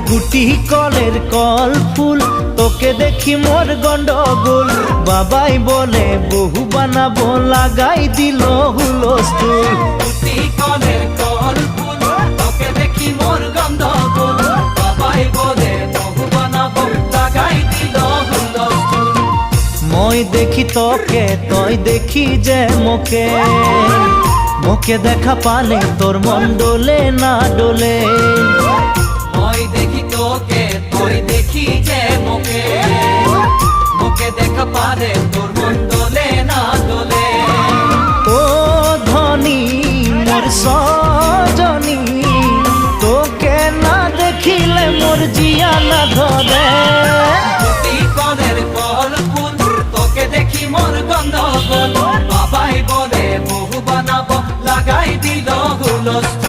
গুটি কলের কল ফুল, তোকে দেখি মোর গন্ডগোল। বাবাই বলে বহু বানাবো, লাগাই দিল হুলস্থুল। গুটি কলের কল ফুল, তোকে দেখি মোর গন্ডগোল। বাবাই বলে বহু বানাবো, লাগাই দিল হুলস্থুল। মই দেখি তোকে, তই দেখি যে মোকে, মোকে দেখা পালে তোর মন ডোলে না ডোলে। মই দেখি তোকে, তুই দেখি যে মোকে, মোকে দেখা পারে তোর মন দোলে না দোলে। ও ধনী মোর সজনী, তোকে না দেখিলে মোর জিয়া না ধরে। গুটি কলের কল ফুল, তোকে দেখি মোর গন্ডগোল। বাবাই বলে বহু বানাবো, লাগাই দিল হুলস্থুল।